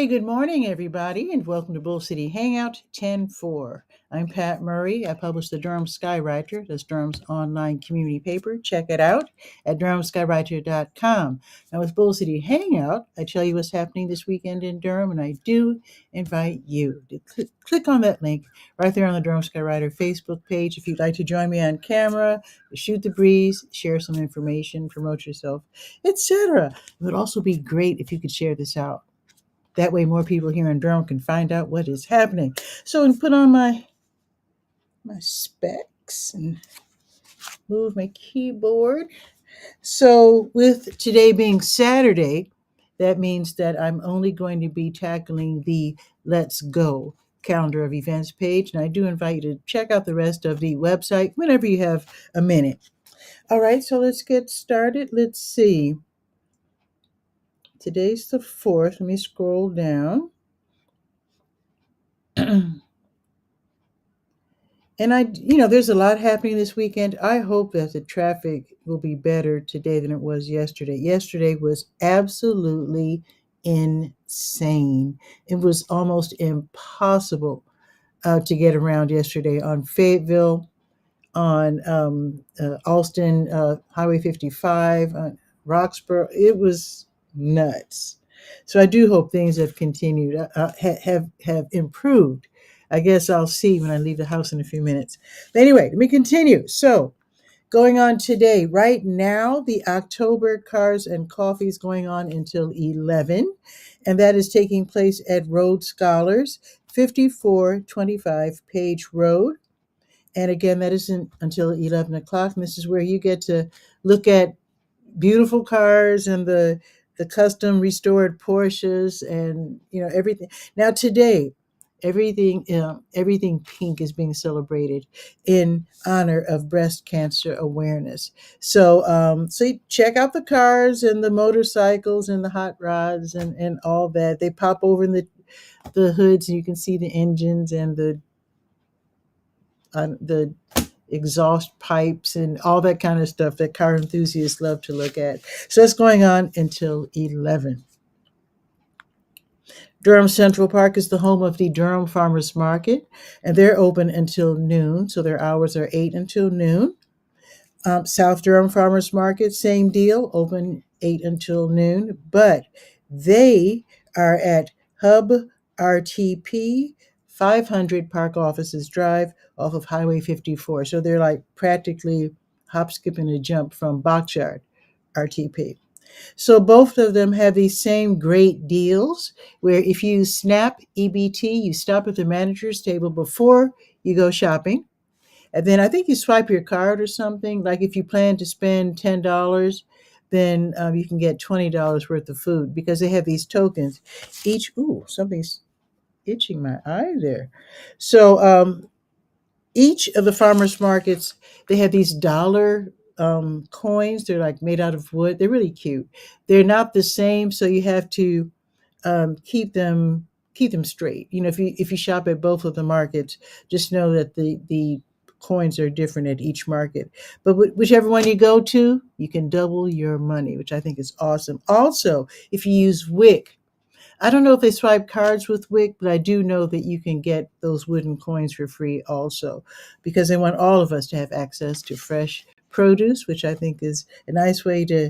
Hey, good morning, everybody, and welcome to Bull City Hangout 10-4. I'm Pat Murray. I publish the Durham Skywriter. That's Durham's online community paper. Check it out at durhamskywriter.com. Now, with Bull City Hangout, I tell you what's happening this weekend in Durham, and I do invite you to click on that link right there on the Durham Skywriter Facebook page if you'd like to join me on camera, shoot the breeze, share some information, promote yourself, etc. It would also be great if you could share this out. That way more people here in Durham can find out what is happening. So and put on my specs and move my keyboard. So with today being Saturday, that means that I'm only going to be tackling the Let's Go calendar of events page. And I do invite you to check out the rest of the website whenever you have a minute. All right, so let's get started. Let's see. Today's the 4th. Let me scroll down. And there's a lot happening this weekend. I hope that the traffic will be better today than it was yesterday. Yesterday was absolutely insane. It was almost impossible to get around yesterday on Fayetteville, on Alston, Highway 55, on Roxborough. It was nuts. So I do hope things have continued, have improved. I guess I'll see when I leave the house in a few minutes. But anyway, let me continue. So going on today, right now, the October Cars and Coffee is going on until 11, and that is taking place at Road Scholars, 5425 Page Road. And again, that isn't until 11 o'clock. And this is where you get to look at beautiful cars and the custom restored Porsches and everything. Now today, everything pink is being celebrated in honor of breast cancer awareness. So you check out the cars and the motorcycles and the hot rods and all that. They pop over in the hoods and you can see the engines and the exhaust pipes and all that kind of stuff that car enthusiasts love to look at. So that's going on until 11. Durham Central Park is the home of the Durham Farmers Market, and they're open until noon. So their hours are 8 until noon. South Durham Farmers Market, same deal, open 8 until noon, but they are at Hub RTP, 500 Park Offices Drive off of Highway 54. So they're like practically hop, skip, and a jump from Backyard RTP. So both of them have these same great deals where if you snap EBT, you stop at the manager's table before you go shopping. And then I think you swipe your card or something. Like if you plan to spend $10, then you can get $20 worth of food because they have these tokens. Something's itching my eye there. So each of the farmers markets, they have these dollar coins. They're like made out of wood. They're really cute. They're not the same, so you have to keep them straight. If you shop at both of the markets, just know that the coins are different at each market. But whichever one you go to, you can double your money, which I think is awesome. Also, if you use WIC, I don't know if they swipe cards with WIC, but I do know that you can get those wooden coins for free also, because they want all of us to have access to fresh produce, which I think is a nice way to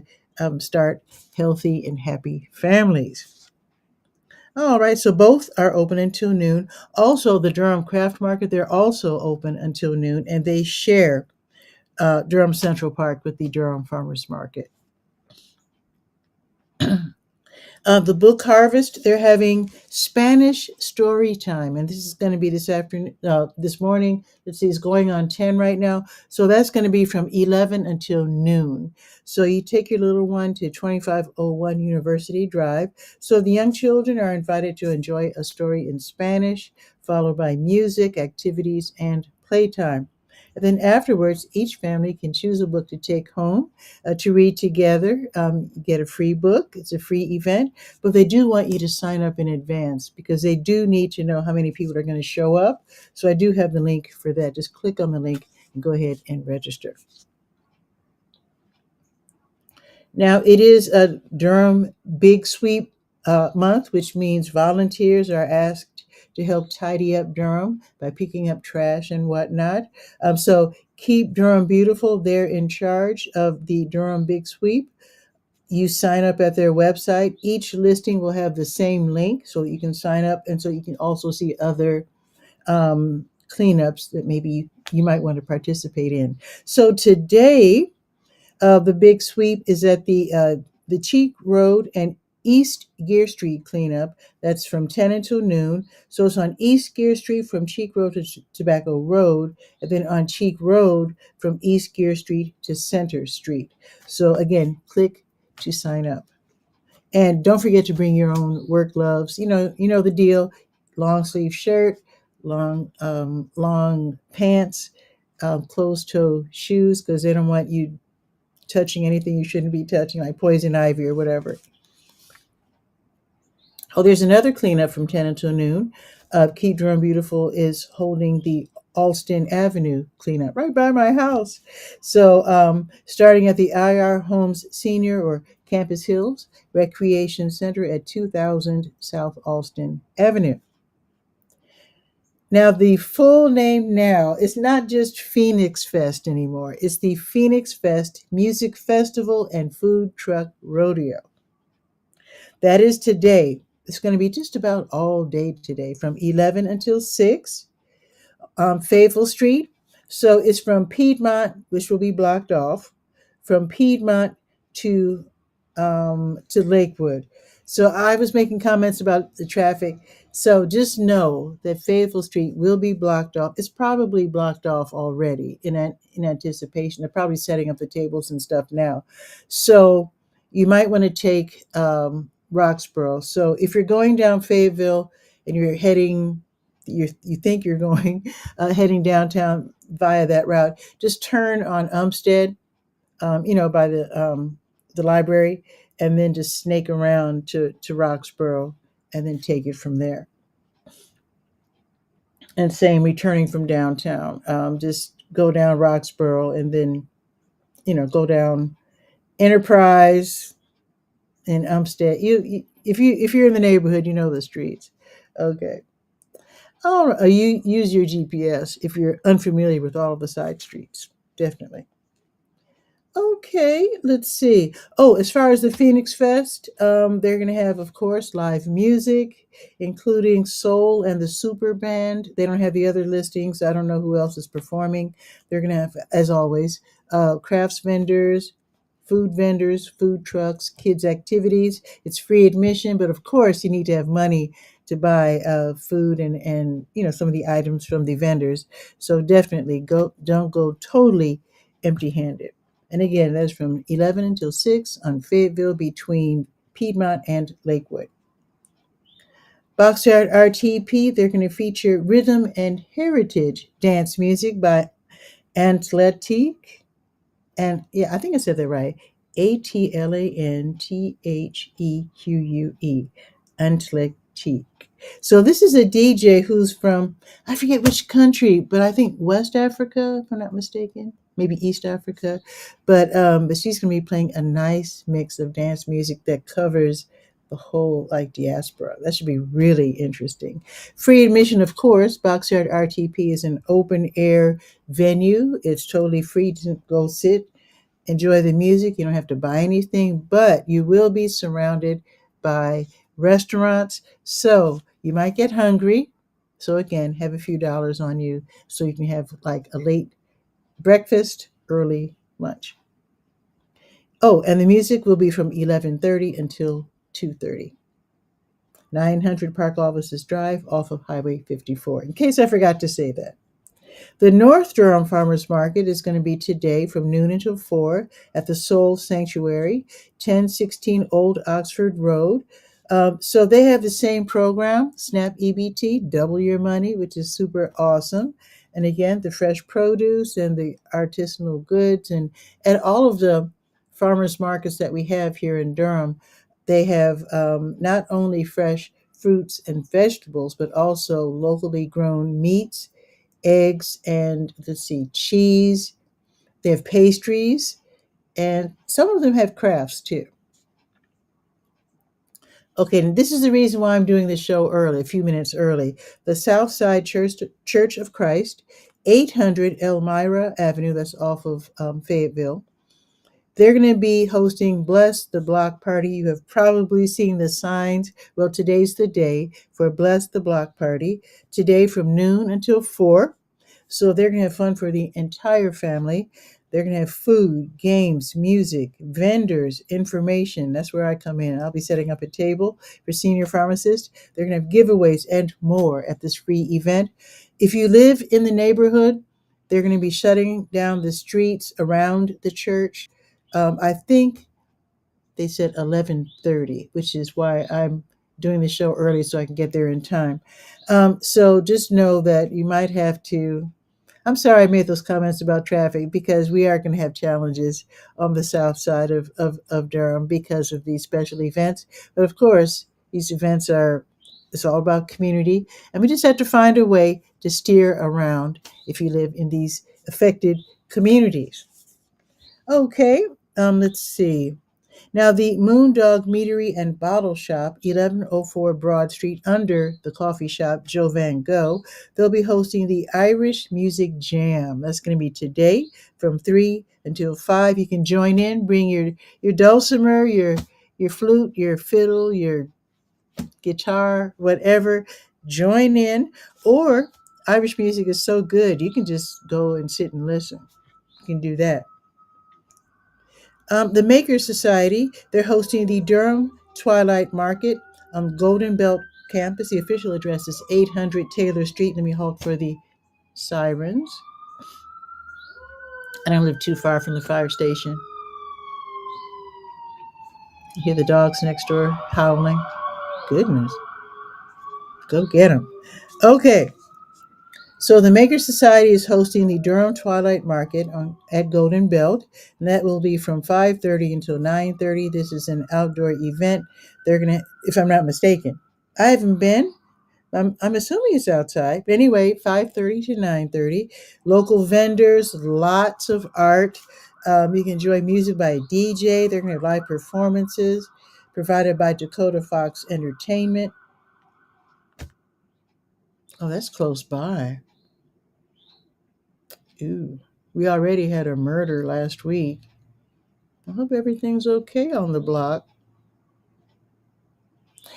start healthy and happy families. All right, so both are open until noon. Also, the Durham Craft Market, they're also open until noon, and they share Durham Central Park with the Durham Farmers Market. The Book Harvest, they're having Spanish story time, and this is going to be this morning. Let's see, it's going on 10 right now. So that's going to be from 11 until noon. So you take your little one to 2501 University Drive. So the young children are invited to enjoy a story in Spanish, followed by music, activities, and playtime. And then afterwards, each family can choose a book to take home to read together. Get a free book. It's a free event, but they do want you to sign up in advance because they do need to know how many people are going to show up. So I do have the link for that. Just click on the link and go ahead and register. Now, it is a Durham Big Sweep month, which means volunteers are asked to help tidy up Durham by picking up trash and whatnot. So keep Durham beautiful. They're in charge of the Durham Big Sweep. You sign up at their website. Each listing will have the same link so you can sign up, and so you can also see other cleanups that maybe you might want to participate in. So today, the big sweep is at the Cheek Road and East Gear Street cleanup. That's from 10 until noon. So it's on East Gear Street from Cheek Road to Tobacco Road, and then on Cheek Road from East Gear Street to Center Street. So again, click to sign up. And don't forget to bring your own work gloves. You know the deal: long sleeve shirt, long pants, closed toe shoes, because they don't want you touching anything you shouldn't be touching, like poison ivy or whatever. Oh, there's another cleanup from 10 until noon. Keep Durham Beautiful is holding the Alston Avenue cleanup right by my house. So, starting at the IR Homes Senior or Campus Hills Recreation Center at 2000 South Alston Avenue. Now, the full name now is not just Phoenix Fest anymore. It's the Phoenix Fest Music Festival and Food Truck Rodeo. That is today. It's going to be just about all day today from 11 until 6. Fayetteville Street. So it's from Piedmont, which will be blocked off, from Piedmont to Lakewood. So I was making comments about the traffic. So just know that Fayetteville Street will be blocked off. It's probably blocked off already in anticipation. They're probably setting up the tables and stuff now. So you might want to take Roxborough. So if you're going down Fayetteville and you think you're going heading downtown via that route, just turn on Umstead, by the library, and then just snake around to Roxborough, and then take it from there. And same returning from downtown, just go down Roxborough, and then go down Enterprise and Umstead. If you're in the neighborhood, you know the streets. Okay. Oh, you use your GPS if you're unfamiliar with all of the side streets. Definitely. Okay, let's see. Oh, as far as the Phoenix Fest, they're going to have, of course, live music, including soul and the super band. They don't have the other listings. I don't know who else is performing. They're going to have, as always, crafts vendors, food trucks, kids' activities. It's free admission, but of course, you need to have money to buy food and some of the items from the vendors. So definitely don't go totally empty-handed. And again, that's from 11 until 6 on Fayetteville between Piedmont and Lakewood. Boxyard RTP, they're going to feature rhythm and heritage dance music by Atlantique. And yeah, I think I said that right. Atlantheque. Atlantique. So this is a DJ who's from, I forget which country, but I think West Africa, if I'm not mistaken, maybe East Africa. But she's going to be playing a nice mix of dance music that covers the whole like diaspora. That should be really interesting. Free admission, of course. Boxyard RTP is an open air venue. It's totally free to go sit, enjoy the music. You don't have to buy anything, but you will be surrounded by restaurants. So you might get hungry. So again, have a few dollars on you so you can have like a late breakfast, early lunch. Oh, and the music will be from 11:30 until 2:30. 900 Park Offices Drive off of Highway 54, in case I forgot to say that. The North Durham Farmers Market is going to be today from noon until 4 at the Soul Sanctuary, 1016 Old Oxford Road. So they have the same program, SNAP EBT, double your money, which is super awesome. And again, the fresh produce and the artisanal goods and all of the farmers markets that we have here in Durham, they have not only fresh fruits and vegetables, but also locally grown meats, eggs, and let's see, cheese. They have pastries, and some of them have crafts too. Okay, and this is the reason why I'm doing this show early, a few minutes early. The Southside Church of Christ, 800 Elmira Avenue, that's off of Fayetteville. They're going to be hosting Bless the Block Party. You have probably seen the signs. Well, today's the day for Bless the Block Party. Today from noon until 4. So they're going to have fun for the entire family. They're going to have food, games, music, vendors, information. That's where I come in. I'll be setting up a table for senior pharmacists. They're going to have giveaways and more at this free event. If you live in the neighborhood, they're going to be shutting down the streets around the church. I think they said 11:30, which is why I'm doing the show early so I can get there in time. So just know that you might have to. I'm sorry I made those comments about traffic because we are going to have challenges on the south side of Durham because of these special events. But of course, these events are, it's all about community. And we just have to find a way to steer around if you live in these affected communities. Okay, let's see. Now, the Moondog Meadery and Bottle Shop, 1104 Broad Street, under the coffee shop Joe Van Gogh, they'll be hosting the Irish Music Jam. That's going to be today from 3 until 5. You can join in, bring your dulcimer, your flute, your fiddle, your guitar, whatever. Join in. Or Irish music is so good, you can just go and sit and listen. You can do that. The Maker Society, they're hosting the Durham Twilight Market on Golden Belt campus. The official address is 800 Taylor Street. Let me halt for the sirens. I don't live too far from the fire station. You hear the dogs next door howling. Goodness, go get them. Okay, so the Maker Society is hosting the Durham Twilight Market at Golden Belt, and that will be from 5:30 until 9:30. This is an outdoor event. They're gonna, if I'm not mistaken, I haven't been. I'm assuming it's outside. But anyway, 5:30 to 9:30. Local vendors, lots of art. You can enjoy music by a DJ. They're gonna have live performances provided by Dakota Fox Entertainment. Oh, that's close by. Ooh, we already had a murder last week. I hope everything's okay on the block.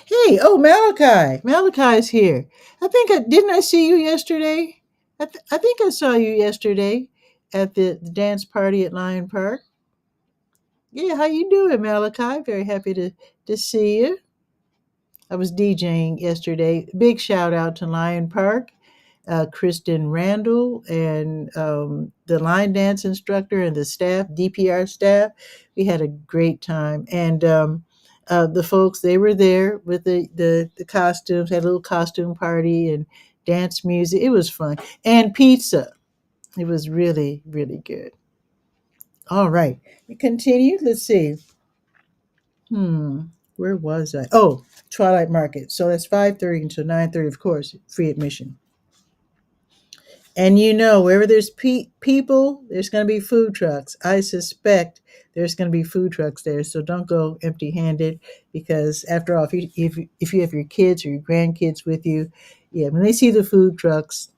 Hey, oh Malachi, Malachi's here. Didn't I see you yesterday? I think I saw you yesterday at the dance party at Lion Park. Yeah, how you doing, Malachi? Very happy to see you. I was DJing yesterday. Big shout out to Lion Park, Kristen Randall, and the line dance instructor and the staff, DPR staff. We had a great time. And the folks, they were there with the costumes, had a little costume party and dance music. It was fun. And pizza. It was really, really good. All right. We continue. Let's see. Hmm. Where was I? Oh, Twilight Market. So that's 5:30 until 9:30, of course, free admission. And you know, wherever there's people, there's going to be food trucks. I suspect there's going to be food trucks there. So don't go empty-handed because, after all, if you have your kids or your grandkids with you, yeah, when they see the food trucks,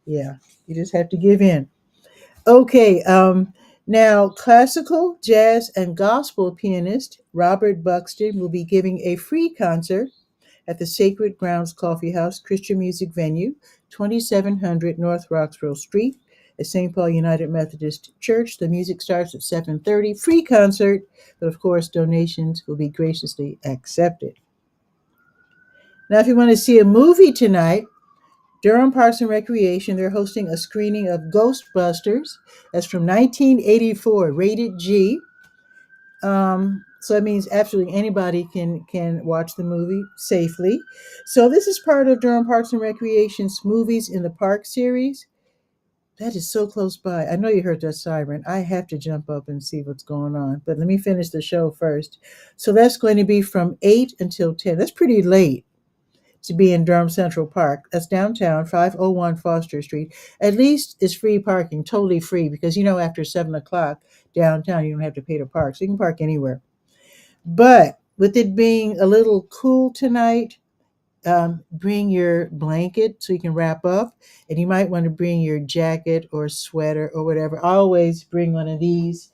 yeah, you just have to give in. Okay, now classical, jazz, and gospel pianist Robert Buxton will be giving a free concert at the Sacred Grounds Coffee House Christian Music Venue, 2700 North Roxborough Street at St. Paul United Methodist Church. The music starts at 7:30. Free concert, but of course donations will be graciously accepted. Now, if you want to see a movie tonight, Durham Parks and Recreation, they're hosting a screening of Ghostbusters. That's from 1984, rated G. So that means absolutely anybody can watch the movie safely. So this is part of Durham Parks and Recreation's Movies in the Park series. That is so close by. I know you heard that siren. I have to jump up and see what's going on. But let me finish the show first. So that's going to be from 8 until 10. That's pretty late to be in Durham Central Park. That's downtown, 501 Foster Street. At least it's free parking, totally free, because after 7 o'clock downtown, you don't have to pay to park. So you can park anywhere. But With it being a little cool tonight, bring your blanket so you can wrap up, and you might want to bring your jacket or sweater or whatever. I always bring one of these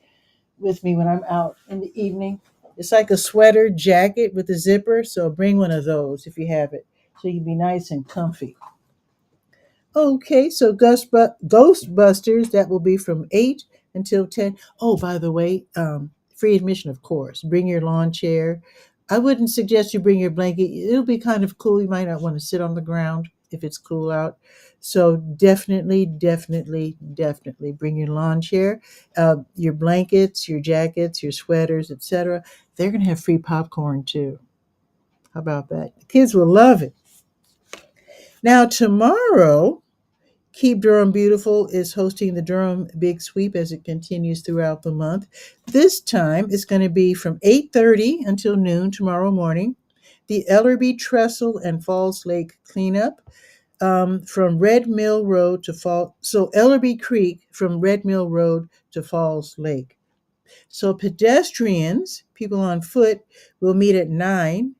with me when I'm out in the evening. It's like a sweater jacket with a zipper, so bring one of those if you have it, so you can be nice and comfy. Okay, so Ghostbusters, that will be from 8 until 10. Oh, by the way, free admission, of course. Bring your lawn chair. I wouldn't suggest you bring your blanket. It'll be kind of cool. You might not want to sit on the ground if it's cool out. So definitely, definitely, definitely bring your lawn chair, your blankets, your jackets, your sweaters, etc. They're going to have free popcorn too. How about that? The kids will love it. Now, tomorrow, Keep Durham Beautiful is hosting the Durham Big Sweep as it continues throughout the month. This time it's going to be from 8:30 until noon tomorrow morning. The Ellerby Trestle and Falls Lake cleanup from Red Mill Road to Fall. So Ellerby Creek from Red Mill Road to Falls Lake. So pedestrians, people on foot, will meet at 9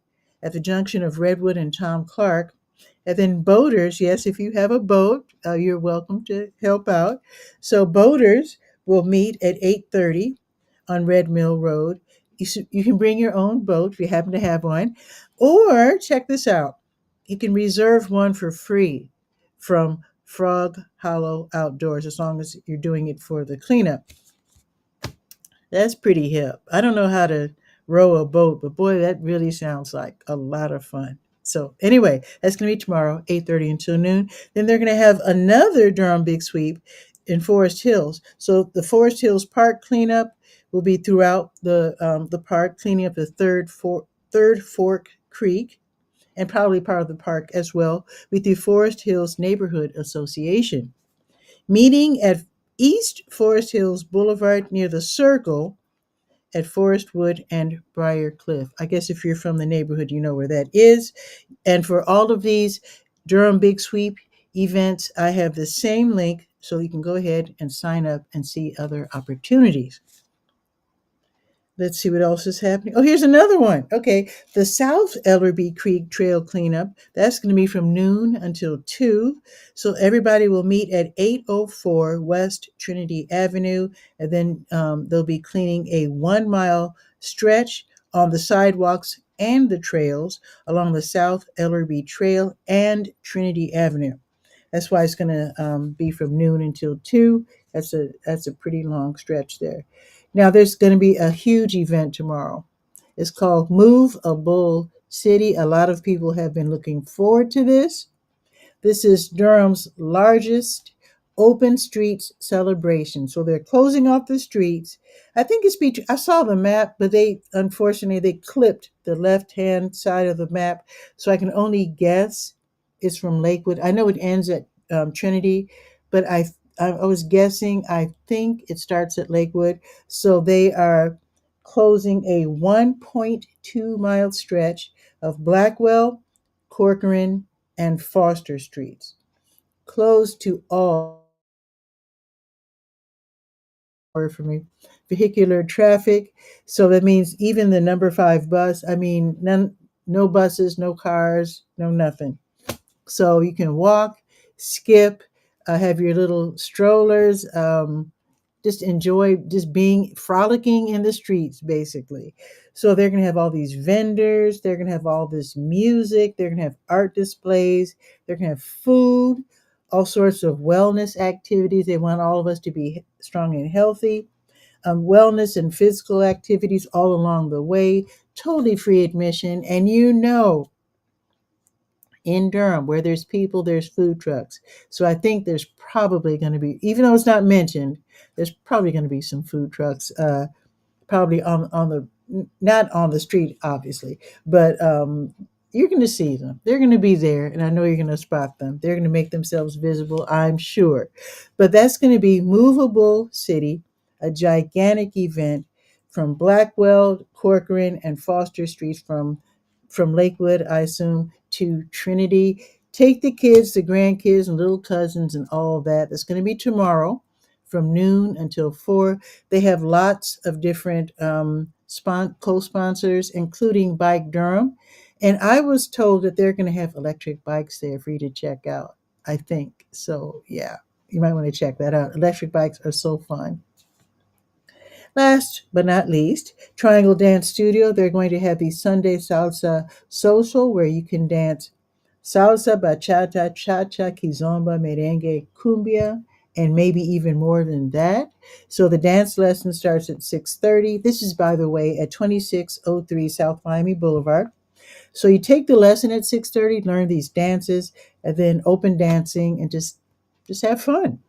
at the junction of Redwood and Tom Clark. And then boaters, yes, if you have a boat, you're welcome to help out. So boaters will meet at 8:30 on Red Mill Road. You can bring your own boat if you happen to have one. Or check this out. You can reserve one for free from Frog Hollow Outdoors as long as you're doing it for the cleanup. That's pretty hip. I don't know how to row a boat, but boy, that really sounds like a lot of fun. So anyway, that's going to be tomorrow, 8:30 until noon. Then they're going to have another Durham Big Sweep in Forest Hills. So the Forest Hills Park cleanup will be throughout the park, cleaning up the Third Fork Creek and probably part of the park as well with the Forest Hills Neighborhood Association. Meeting at East Forest Hills Boulevard near the Circle at Forestwood and Briar Cliff. I guess if you're from the neighborhood, you know where that is. And for all of these Durham Big Sweep events, I have the same link so you can go ahead and sign up and see other opportunities. Let's see what else is happening. Oh, here's another one. Okay, the South Ellerby Creek Trail cleanup. That's going to be from noon until 2. So everybody will meet at 804 West Trinity Avenue, and then they'll be cleaning a 1 mile stretch on the sidewalks and the trails along the South Ellerby Trail and Trinity Avenue. That's why it's going to be from noon until 2. That's a pretty long stretch there. Now, there's going to be a huge event tomorrow. It's called Move a Bull City. A lot of people have been looking forward to this. This is Durham's largest open streets celebration. So they're closing off the streets. I think I saw the map, but unfortunately they clipped the left-hand side of the map. So I can only guess it's from Lakewood. I know it ends at Trinity, but I was guessing, I think it starts at Lakewood. So they are closing a 1.2 mile stretch of Blackwell, Corcoran, and Foster Streets, closed to all for me vehicular traffic. So that means even the number 5 bus. I mean, no buses, no cars, no nothing. So you can walk, skip, have your little strollers, just enjoy just being frolicking in the streets, basically. So they're going to have all these vendors, they're going to have all this music, they're going to have art displays, they're going to have food, all sorts of wellness activities. They want all of us to be strong and healthy. Wellness and physical activities all along the way, totally free admission. And in Durham, where there's people, there's food trucks. So I think there's probably going to be, even though it's not mentioned, there's probably going to be some food trucks, probably on the not on the street, obviously, but you're going to see them. They're going to be there, and I know you're going to spot them. They're going to make themselves visible, I'm sure. But that's going to be Movable City, a gigantic event from Blackwell, Corcoran, and Foster Streets from Lakewood, I assume, to Trinity. Take the kids, the grandkids, and little cousins, and all of that. That's going to be tomorrow from noon until 4. They have lots of different co-sponsors, including Bike Durham. And I was told that they're going to have electric bikes there for you to check out, I think. So, yeah, you might want to check that out. Electric bikes are so fun. Last but not least, Triangle Dance Studio. They're going to have the Sunday Salsa Social where you can dance salsa, bachata, cha-cha, kizomba, merengue, cumbia, and maybe even more than that. So the dance lesson starts at 6:30. This is, by the way, at 2603 South Miami Boulevard. So you take the lesson at 6:30, learn these dances, and then open dancing and just have fun.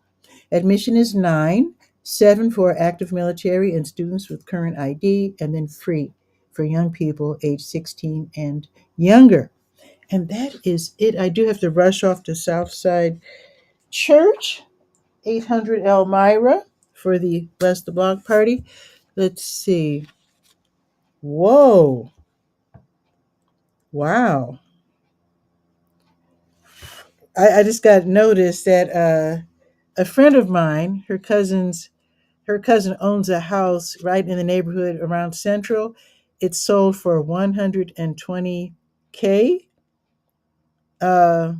Admission is 9, 7 for active military and students with current ID, and then free for young people age 16 and younger. And that is it. I do have to rush off to Southside Church, 800 Elmira, for the Bless the Block party. Let's see. Whoa. Wow. I just got notice that a friend of mine, her cousin owns a house right in the neighborhood around Central. It's sold for 120K. Uh,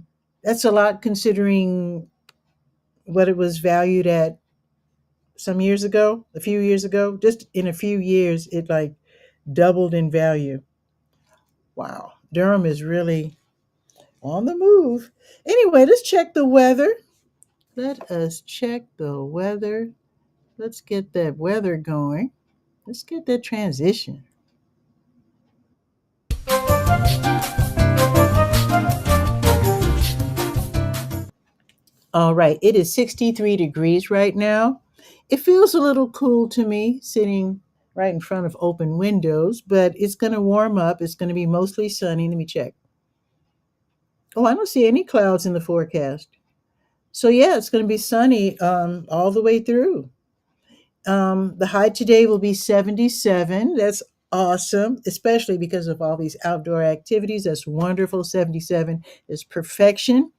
that's a lot considering what it was valued at some years ago, a few years ago. Just in a few years, it like doubled in value. Wow. Durham is really on the move. Anyway, let's check the weather. Let us check the weather. Let's get that weather going. Let's get that transition. All right, it is 63 degrees right now. It feels a little cool to me sitting right in front of open windows, but it's going to warm up. It's going to be mostly sunny. Let me check. Oh, I don't see any clouds in the forecast. So, yeah, it's going to be sunny all the way through. The high today will be 77. That's awesome, especially because of all these outdoor activities. That's wonderful. 77 is perfection.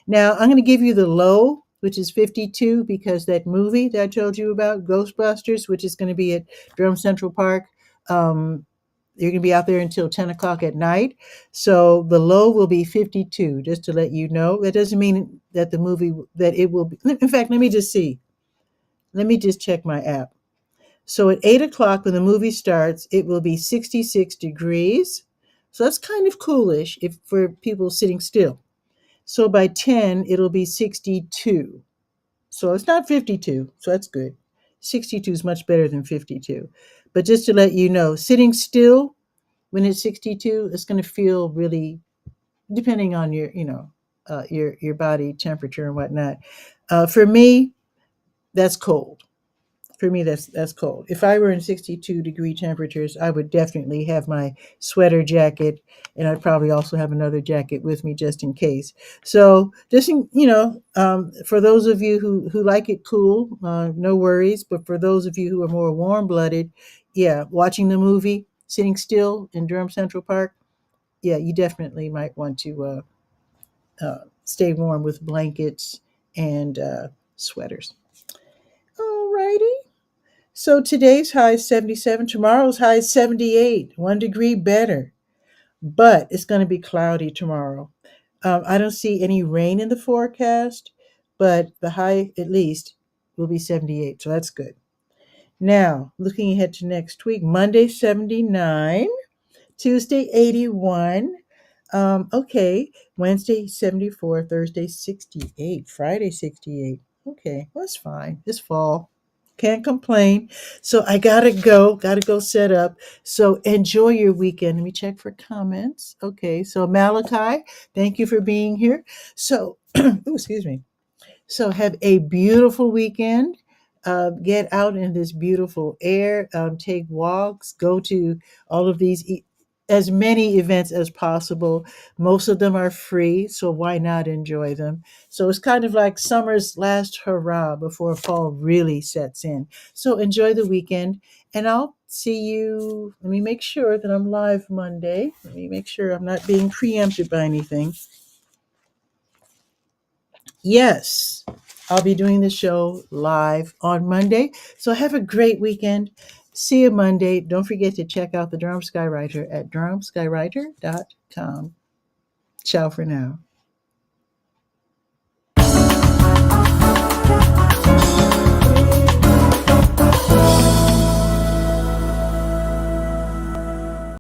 Now, I'm going to give you the low, which is 52, because that movie that I told you about, Ghostbusters, which is going to be at Durham Central Park, um, you're going to be out there until 10 o'clock at night. So the low will be 52, just to let you know. That doesn't mean that the movie, that it will be. In fact, let me just see. Let me just check my app. So at 8 o'clock, when the movie starts, it will be 66 degrees. So that's kind of coolish if for people sitting still. So by 10, it'll be 62. So it's not 52. So that's good. 62 is much better than 52. But just to let you know, sitting still when it's 62, it's going to feel really, depending on your, your body temperature and whatnot. For me, that's cold. For me, that's cold. If I were in 62-degree temperatures, I would definitely have my sweater jacket, and I'd probably also have another jacket with me just in case. So, just for those of you who like it cool, no worries. But for those of you who are more warm-blooded, yeah, watching the movie, sitting still in Durham Central Park, yeah, you definitely might want to stay warm with blankets and sweaters. Alrighty. So today's high is 77, tomorrow's high is 78, 1 degree better, but it's going to be cloudy tomorrow. I don't see any rain in the forecast, but the high at least will be 78, so that's good. Now, looking ahead to next week, Monday 79, Tuesday 81, okay, Wednesday 74, Thursday 68, Friday 68. Okay, well, that's fine. It's fall. Can't complain. So I gotta go set up. So enjoy your weekend. Let me check for comments. Okay, so Malachi, thank you for being here. So, ooh, excuse me. So have a beautiful weekend. Get out in this beautiful air. Take walks. Go to all of these as many events as possible. Most of them are free, so why not enjoy them? So it's kind of like summer's last hurrah before fall really sets in. So enjoy the weekend, and I'll see you. Let me make sure that I'm live Monday. Let me make sure I'm not being preempted by anything. Yes, I'll be doing the show live on Monday. So have a great weekend See you Monday. Don't forget to check out the Durham Skywriter at durhamskywriter.com. Ciao for now.